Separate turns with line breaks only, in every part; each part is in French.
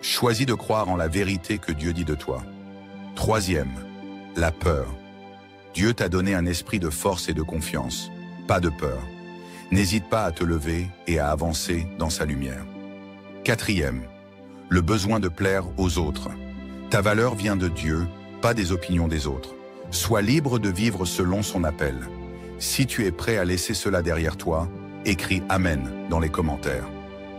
Choisis de croire en la vérité que Dieu dit de toi. Troisième, la peur. Dieu t'a donné un esprit de force et de confiance, pas de peur. N'hésite pas à te lever et à avancer dans sa lumière. Quatrième, le besoin de plaire aux autres. Ta valeur vient de Dieu, pas des opinions des autres. Sois libre de vivre selon son appel. Si tu es prêt à laisser cela derrière toi, écris Amen dans les commentaires.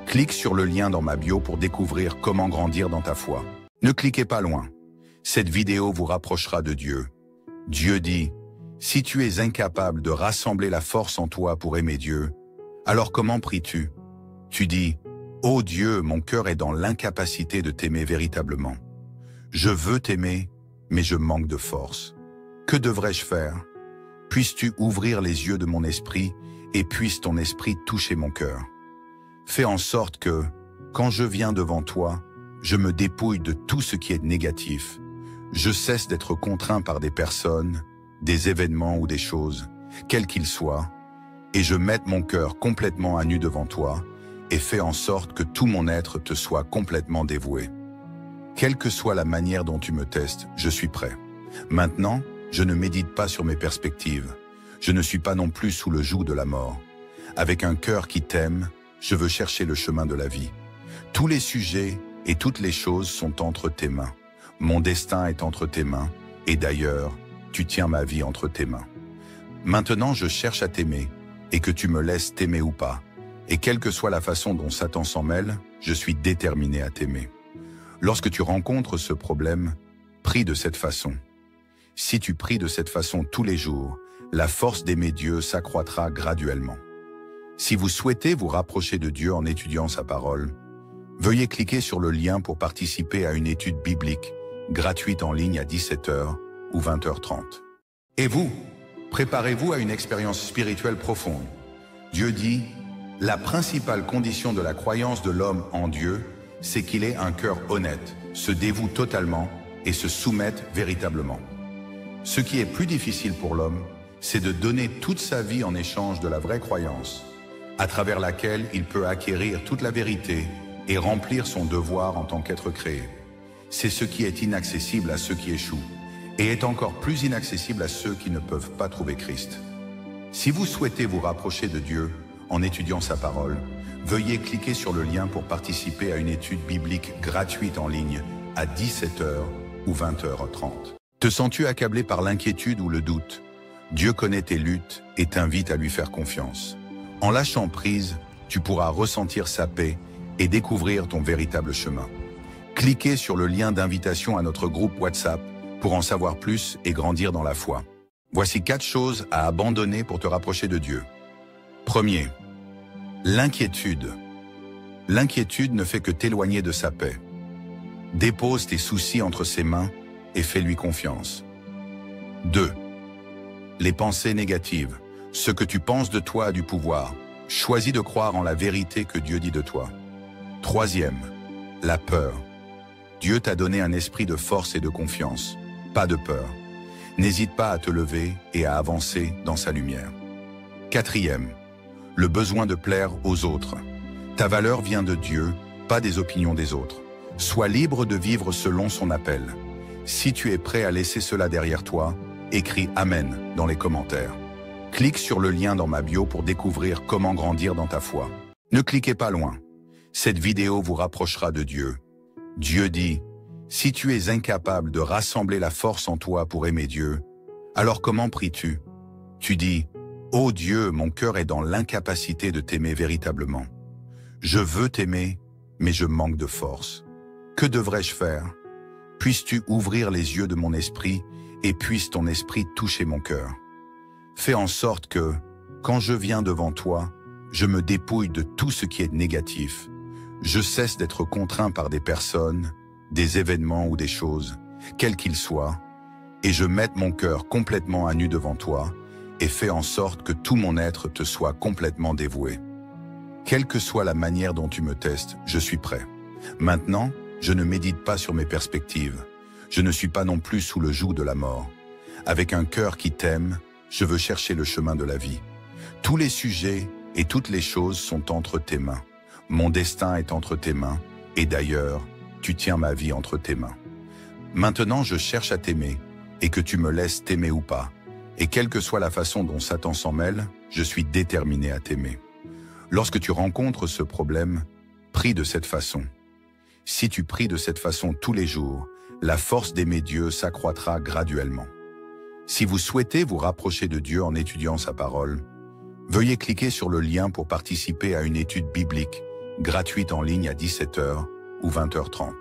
Clique sur le lien dans ma bio pour découvrir comment grandir dans ta foi. Ne cliquez pas loin. Cette vidéo vous rapprochera de Dieu. Dieu dit, si tu es incapable de rassembler la force en toi pour aimer Dieu, alors comment pries-tu? Tu dis, ô Dieu, mon cœur est dans l'incapacité de t'aimer véritablement. Je veux t'aimer, mais je manque de force. Que devrais-je faire? Puisses-tu ouvrir les yeux de mon esprit et puisse ton esprit toucher mon cœur? Fais en sorte que, quand je viens devant toi, je me dépouille de tout ce qui est négatif. Je cesse d'être contraint par des personnes, des événements ou des choses, quels qu'ils soient, et je mette mon cœur complètement à nu devant toi et fais en sorte que tout mon être te soit complètement dévoué. Quelle que soit la manière dont tu me testes, je suis prêt. Maintenant, je ne médite pas sur mes perspectives. Je ne suis pas non plus sous le joug de la mort. Avec un cœur qui t'aime, je veux chercher le chemin de la vie. Tous les sujets et toutes les choses sont entre tes mains. Mon destin est entre tes mains, et d'ailleurs, tu tiens ma vie entre tes mains. Maintenant, je cherche à t'aimer, et que tu me laisses t'aimer ou pas. Et quelle que soit la façon dont Satan s'en mêle, je suis déterminé à t'aimer. Lorsque tu rencontres ce problème, prie de cette façon. Si tu pries de cette façon tous les jours, la force d'aimer Dieu s'accroîtra graduellement. Si vous souhaitez vous rapprocher de Dieu en étudiant sa parole, veuillez cliquer sur le lien pour participer à une étude biblique gratuite en ligne à 17h ou 20h30. Et vous, préparez-vous à une expérience spirituelle profonde. Dieu dit, la principale condition de la croyance de l'homme en Dieu, c'est qu'il ait un cœur honnête, se dévoue totalement et se soumette véritablement. Ce qui est plus difficile pour l'homme, c'est de donner toute sa vie en échange de la vraie croyance, à travers laquelle il peut acquérir toute la vérité et remplir son devoir en tant qu'être créé. C'est ce qui est inaccessible à ceux qui échouent, et est encore plus inaccessible à ceux qui ne peuvent pas trouver Christ. Si vous souhaitez vous rapprocher de Dieu en étudiant sa parole, veuillez cliquer sur le lien pour participer à une étude biblique gratuite en ligne à 17h ou 20h30. Te sens-tu accablé par l'inquiétude ou le doute? Dieu connaît tes luttes et t'invite à lui faire confiance. En lâchant prise, tu pourras ressentir sa paix et découvrir ton véritable chemin. Cliquez sur le lien d'invitation à notre groupe WhatsApp pour en savoir plus et grandir dans la foi. Voici 4 choses à abandonner pour te rapprocher de Dieu. Premier, l'inquiétude. L'inquiétude ne fait que t'éloigner de sa paix. Dépose tes soucis entre ses mains et fais-lui confiance. 2. Les pensées négatives. Ce que tu penses de toi a du pouvoir. Choisis de croire en la vérité que Dieu dit de toi. Troisième, la peur. Dieu t'a donné un esprit de force et de confiance, pas de peur. N'hésite pas à te lever et à avancer dans sa lumière. Quatrième, le besoin de plaire aux autres. Ta valeur vient de Dieu, pas des opinions des autres. Sois libre de vivre selon son appel. Si tu es prêt à laisser cela derrière toi, écris Amen dans les commentaires. Clique sur le lien dans ma bio pour découvrir comment grandir dans ta foi. Ne cliquez pas loin. Cette vidéo vous rapprochera de Dieu. Dieu dit, si tu es incapable de rassembler la force en toi pour aimer Dieu, alors comment pries-tu? Tu dis, ô Dieu, mon cœur est dans l'incapacité de t'aimer véritablement. Je veux t'aimer, mais je manque de force. Que devrais-je faire? Puisses-tu ouvrir les yeux de mon esprit et puisse ton esprit toucher mon cœur? Fais en sorte que, quand je viens devant toi, je me dépouille de tout ce qui est négatif. Je cesse d'être contraint par des personnes, des événements ou des choses, quels qu'ils soient, et je mette mon cœur complètement à nu devant toi et fais en sorte que tout mon être te soit complètement dévoué. Quelle que soit la manière dont tu me testes, je suis prêt. Maintenant, je ne médite pas sur mes perspectives. Je ne suis pas non plus sous le joug de la mort. Avec un cœur qui t'aime, je veux chercher le chemin de la vie. Tous les sujets et toutes les choses sont entre tes mains. Mon destin est entre tes mains, et d'ailleurs, tu tiens ma vie entre tes mains. Maintenant je cherche à t'aimer, et que tu me laisses t'aimer ou pas. Et quelle que soit la façon dont Satan s'en mêle, je suis déterminé à t'aimer. Lorsque tu rencontres ce problème, prie de cette façon. Si tu pries de cette façon tous les jours, la force d'aimer Dieu s'accroîtra graduellement. Si vous souhaitez vous rapprocher de Dieu en étudiant sa parole, veuillez cliquer sur le lien pour participer à une étude biblique gratuite en ligne à 17h ou 20h30.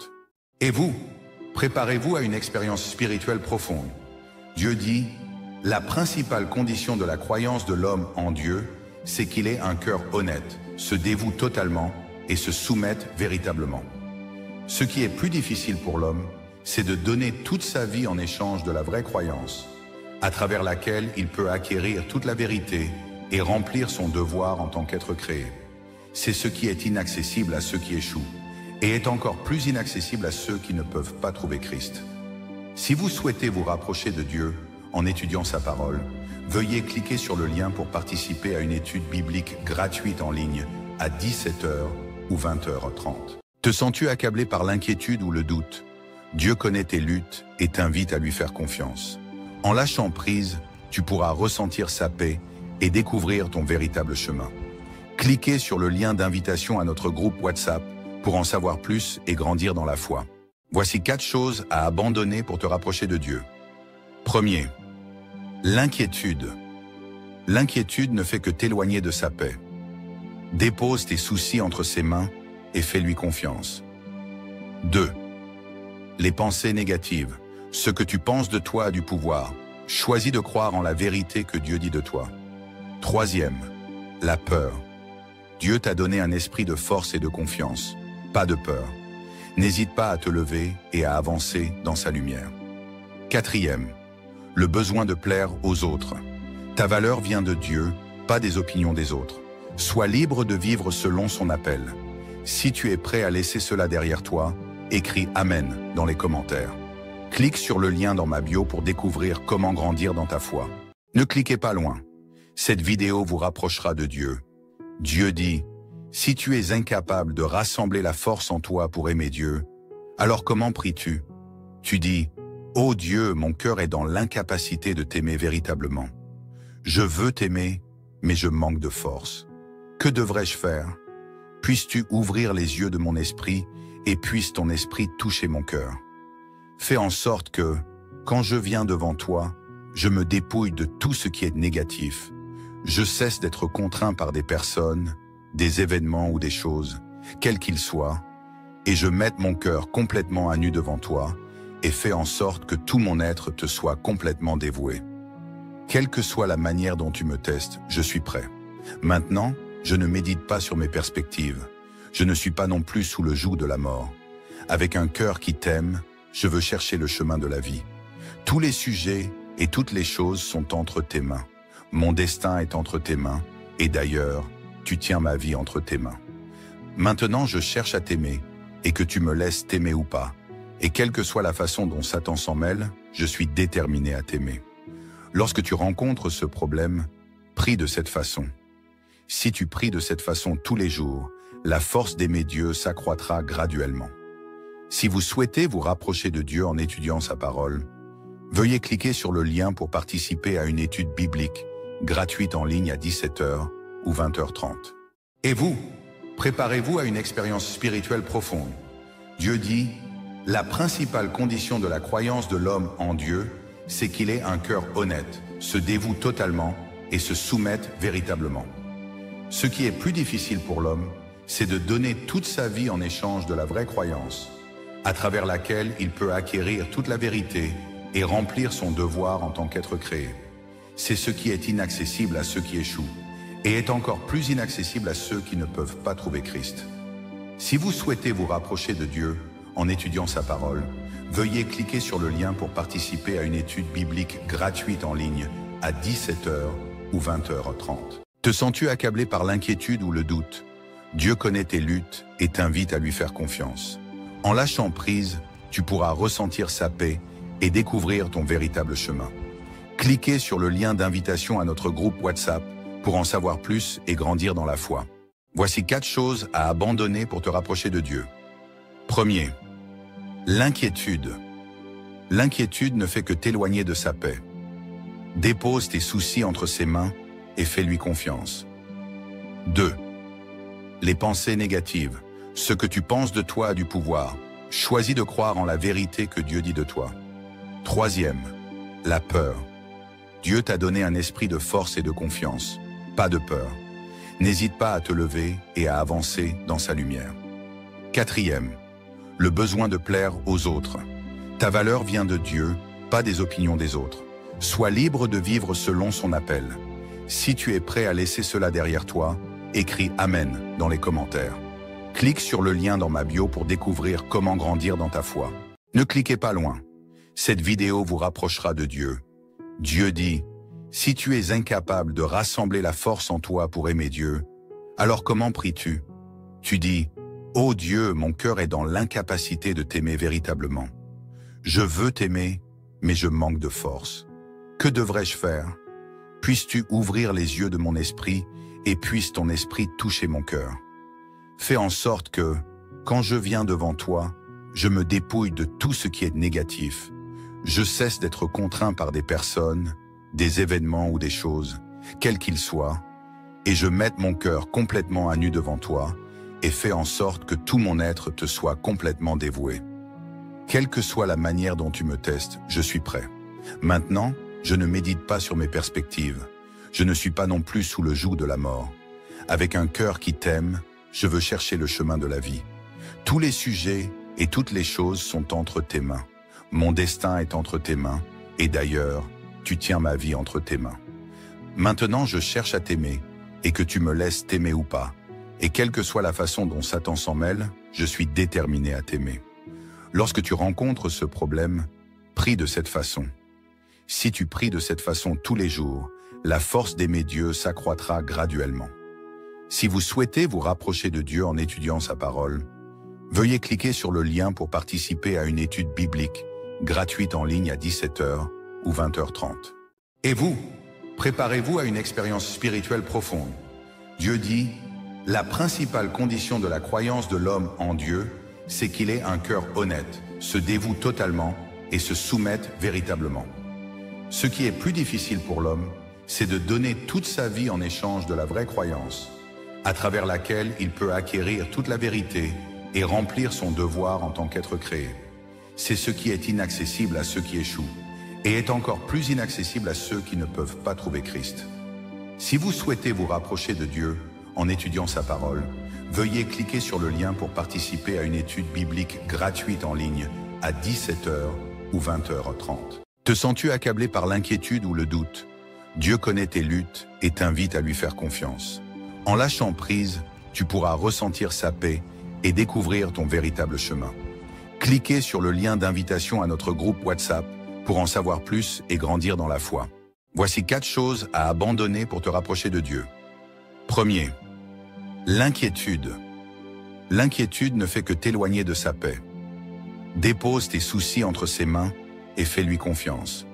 Et vous, préparez-vous à une expérience spirituelle profonde. Dieu dit, la principale condition de la croyance de l'homme en Dieu, c'est qu'il ait un cœur honnête, se dévoue totalement et se soumette véritablement. Ce qui est plus difficile pour l'homme, c'est de donner toute sa vie en échange de la vraie croyance, à travers laquelle il peut acquérir toute la vérité et remplir son devoir en tant qu'être créé. C'est ce qui est inaccessible à ceux qui échouent, et est encore plus inaccessible à ceux qui ne peuvent pas trouver Christ. Si vous souhaitez vous rapprocher de Dieu en étudiant sa parole, veuillez cliquer sur le lien pour participer à une étude biblique gratuite en ligne à 17h ou 20h30. Te sens-tu accablé par l'inquiétude ou le doute? Dieu connaît tes luttes et t'invite à lui faire confiance. En lâchant prise, tu pourras ressentir sa paix et découvrir ton véritable chemin. Cliquez sur le lien d'invitation à notre groupe WhatsApp pour en savoir plus et grandir dans la foi. Voici 4 choses à abandonner pour te rapprocher de Dieu. Premier, l'inquiétude. L'inquiétude ne fait que t'éloigner de sa paix. Dépose tes soucis entre ses mains et fais-lui confiance. 2. Les pensées négatives. Ce que tu penses de toi a du pouvoir. Choisis de croire en la vérité que Dieu dit de toi. 3e, la peur. Dieu t'a donné un esprit de force et de confiance, pas de peur. N'hésite pas à te lever et à avancer dans sa lumière. 4e, le besoin de plaire aux autres. Ta valeur vient de Dieu, pas des opinions des autres. Sois libre de vivre selon son appel. Si tu es prêt à laisser cela derrière toi, écris « Amen » dans les commentaires. Clique sur le lien dans ma bio pour découvrir comment grandir dans ta foi. Ne cliquez pas loin. Cette vidéo vous rapprochera de Dieu. Dieu dit, si tu es incapable de rassembler la force en toi pour aimer Dieu, alors comment pries-tu? Tu dis, ô Dieu, mon cœur est dans l'incapacité de t'aimer véritablement. Je veux t'aimer, mais je manque de force. Que devrais-je faire? Puisses-tu ouvrir les yeux de mon esprit et puisse ton esprit toucher mon cœur? Fais en sorte que, quand je viens devant toi, je me dépouille de tout ce qui est négatif. Je cesse d'être contraint par des personnes, des événements ou des choses, quels qu'ils soient, et je mette mon cœur complètement à nu devant toi et fais en sorte que tout mon être te soit complètement dévoué. Quelle que soit la manière dont tu me testes, je suis prêt. Maintenant, je ne médite pas sur mes perspectives. Je ne suis pas non plus sous le joug de la mort. Avec un cœur qui t'aime, je veux chercher le chemin de la vie. Tous les sujets et toutes les choses sont entre tes mains. Mon destin est entre tes mains, et d'ailleurs, tu tiens ma vie entre tes mains. Maintenant, je cherche à t'aimer, et que tu me laisses t'aimer ou pas. Et quelle que soit la façon dont Satan s'en mêle, je suis déterminé à t'aimer. Lorsque tu rencontres ce problème, prie de cette façon. Si tu pries de cette façon tous les jours, la force d'aimer Dieu s'accroîtra graduellement. Si vous souhaitez vous rapprocher de Dieu en étudiant sa parole, veuillez cliquer sur le lien pour participer à une étude biblique gratuite en ligne à 17h ou 20h30. Et vous, préparez-vous à une expérience spirituelle profonde. Dieu dit, la principale condition de la croyance de l'homme en Dieu, c'est qu'il ait un cœur honnête, se dévoue totalement et se soumette véritablement. Ce qui est plus difficile pour l'homme, c'est de donner toute sa vie en échange de la vraie croyance, à travers laquelle il peut acquérir toute la vérité et remplir son devoir en tant qu'être créé. C'est ce qui est inaccessible à ceux qui échouent, et est encore plus inaccessible à ceux qui ne peuvent pas trouver Christ. Si vous souhaitez vous rapprocher de Dieu en étudiant sa parole, veuillez cliquer sur le lien pour participer à une étude biblique gratuite en ligne à 17h ou 20h30. Te sens-tu accablé par l'inquiétude ou le doute? Dieu connaît tes luttes et t'invite à lui faire confiance. En lâchant prise, tu pourras ressentir sa paix et découvrir ton véritable chemin. Cliquez sur le lien d'invitation à notre groupe WhatsApp pour en savoir plus et grandir dans la foi. Voici 4 choses à abandonner pour te rapprocher de Dieu. Premier, L'inquiétude. L'inquiétude ne fait que t'éloigner de sa paix. Dépose tes soucis entre ses mains et fais-lui confiance. 2. Les pensées négatives. Ce que tu penses de toi a du pouvoir. Choisis de croire en la vérité que Dieu dit de toi. 3. La peur. Dieu t'a donné un esprit de force et de confiance, pas de peur. N'hésite pas à te lever et à avancer dans sa lumière. 4. Le besoin de plaire aux autres. Ta valeur vient de Dieu, pas des opinions des autres. Sois libre de vivre selon son appel. Si tu es prêt à laisser cela derrière toi, écris Amen dans les commentaires. Clique sur le lien dans ma bio pour découvrir comment grandir dans ta foi. Ne cliquez pas loin. Cette vidéo vous rapprochera de Dieu. Dieu dit, si tu es incapable de rassembler la force en toi pour aimer Dieu, alors comment pries-tu? Tu dis, ô Dieu, mon cœur est dans l'incapacité de t'aimer véritablement. Je veux t'aimer, mais je manque de force. Que devrais-je faire? Puisses-tu ouvrir les yeux de mon esprit et puisse ton esprit toucher mon cœur? Fais en sorte que, quand je viens devant toi, je me dépouille de tout ce qui est négatif. Je cesse d'être contraint par des personnes, des événements ou des choses, quels qu'ils soient, et je mette mon cœur complètement à nu devant toi et fais en sorte que tout mon être te soit complètement dévoué. Quelle que soit la manière dont tu me testes, je suis prêt. Maintenant, je ne médite pas sur mes perspectives. Je ne suis pas non plus sous le joug de la mort. Avec un cœur qui t'aime, je veux chercher le chemin de la vie. Tous les sujets et toutes les choses sont entre tes mains. Mon destin est entre tes mains, et d'ailleurs, tu tiens ma vie entre tes mains. Maintenant, je cherche à t'aimer, et que tu me laisses t'aimer ou pas. Et quelle que soit la façon dont Satan s'en mêle, je suis déterminé à t'aimer. Lorsque tu rencontres ce problème, prie de cette façon. Si tu pries de cette façon tous les jours, la force d'aimer Dieu s'accroîtra graduellement. Si vous souhaitez vous rapprocher de Dieu en étudiant sa parole, veuillez cliquer sur le lien pour participer à une étude biblique gratuite en ligne à 17h ou 20h30. Et vous, préparez-vous à une expérience spirituelle profonde. Dieu dit, la principale condition de la croyance de l'homme en Dieu, c'est qu'il ait un cœur honnête, se dévoue totalement et se soumette véritablement. Ce qui est plus difficile pour l'homme, c'est de donner toute sa vie en échange de la vraie croyance, à travers laquelle il peut acquérir toute la vérité et remplir son devoir en tant qu'être créé. C'est ce qui est inaccessible à ceux qui échouent, et est encore plus inaccessible à ceux qui ne peuvent pas trouver Christ. Si vous souhaitez vous rapprocher de Dieu en étudiant sa parole, veuillez cliquer sur le lien pour participer à une étude biblique gratuite en ligne à 17h ou 20h30. Te sens-tu accablé par l'inquiétude ou le doute? Dieu connaît tes luttes et t'invite à lui faire confiance. En lâchant prise, tu pourras ressentir sa paix et découvrir ton véritable chemin. Cliquez sur le lien d'invitation à notre groupe WhatsApp pour en savoir plus et grandir dans la foi. Voici 4 choses à abandonner pour te rapprocher de Dieu. 1. L'inquiétude. L'inquiétude ne fait que t'éloigner de sa paix. Dépose tes soucis entre ses mains et fais-lui confiance.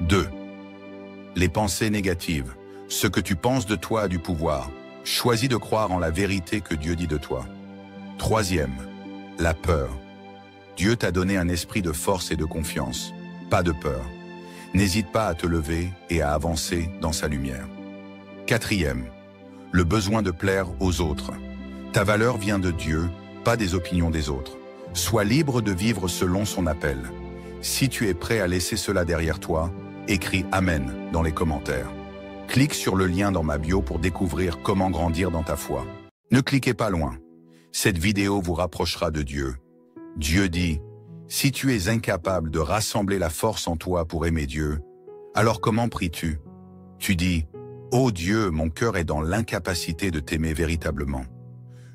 2. Les pensées négatives. Ce que tu penses de toi a du pouvoir. Choisis de croire en la vérité que Dieu dit de toi. 3. La peur. Dieu t'a donné un esprit de force et de confiance, pas de peur. N'hésite pas à te lever et à avancer dans sa lumière. 4. Le besoin de plaire aux autres. Ta valeur vient de Dieu, pas des opinions des autres. Sois libre de vivre selon son appel. Si tu es prêt à laisser cela derrière toi, écris Amen dans les commentaires. Clique sur le lien dans ma bio pour découvrir comment grandir dans ta foi. Ne cliquez pas loin. Cette vidéo vous rapprochera de Dieu. Dieu dit, si tu es incapable de rassembler la force en toi pour aimer Dieu, alors comment pries-tu? Tu dis, ô Dieu, mon cœur est dans l'incapacité de t'aimer véritablement.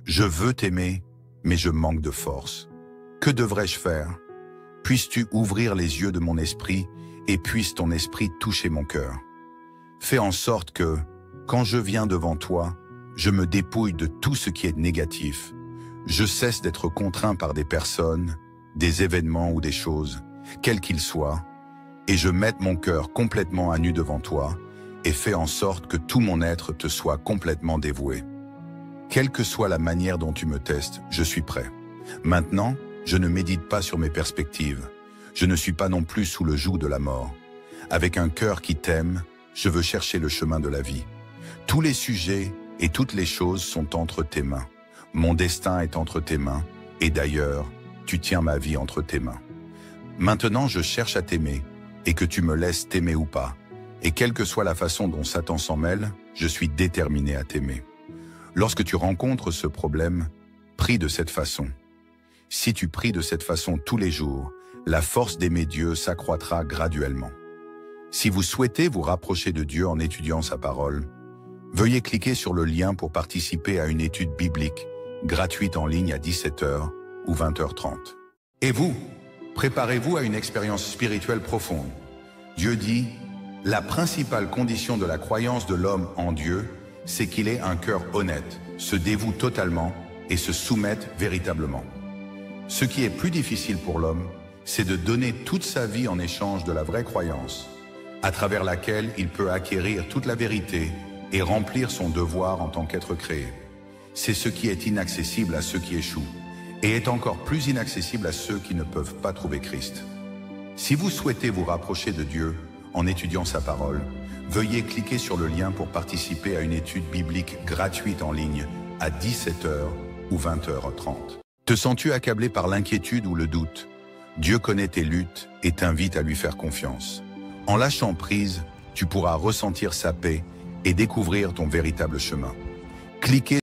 Je veux t'aimer, mais je manque de force. Que devrais-je faire? Puisses-tu ouvrir les yeux de mon esprit et puisse ton esprit toucher mon cœur? Fais en sorte que, quand je viens devant toi, je me dépouille de tout ce qui est négatif. Je cesse d'être contraint par des personnes, des événements ou des choses, quels qu'ils soient, et je mette mon cœur complètement à nu devant toi et fais en sorte que tout mon être te soit complètement dévoué. Quelle que soit la manière dont tu me testes, je suis prêt. Maintenant, Je ne médite pas sur mes perspectives. Je ne suis pas non plus sous le joug de la mort. Avec un cœur qui t'aime, je veux chercher le chemin de la vie. Tous les sujets et toutes les choses sont entre tes mains. Mon destin est entre tes mains, et d'ailleurs, tu tiens ma vie entre tes mains. Maintenant, je cherche à t'aimer, et que tu me laisses t'aimer ou pas. Et quelle que soit la façon dont Satan s'en mêle, je suis déterminé à t'aimer. Lorsque tu rencontres ce problème, prie de cette façon. Si tu pries de cette façon tous les jours, la force d'aimer Dieu s'accroîtra graduellement. Si vous souhaitez vous rapprocher de Dieu en étudiant sa parole, veuillez cliquer sur le lien pour participer à une étude biblique gratuite en ligne à 17h ou 20h30. Et vous, préparez-vous à une expérience spirituelle profonde. Dieu dit, la principale condition de la croyance de l'homme en Dieu, c'est qu'il ait un cœur honnête, se dévoue totalement et se soumette véritablement. Ce qui est plus difficile pour l'homme, c'est de donner toute sa vie en échange de la vraie croyance, à travers laquelle il peut acquérir toute la vérité et remplir son devoir en tant qu'être créé. C'est ce qui est inaccessible à ceux qui échouent, et est encore plus inaccessible à ceux qui ne peuvent pas trouver Christ. Si vous souhaitez vous rapprocher de Dieu en étudiant sa parole, veuillez cliquer sur le lien pour participer à une étude biblique gratuite en ligne à 17h ou 20h30. Te sens-tu accablé par l'inquiétude ou le doute? Dieu connaît tes luttes et t'invite à lui faire confiance. En lâchant prise, tu pourras ressentir sa paix et découvrir ton véritable chemin. Cliquez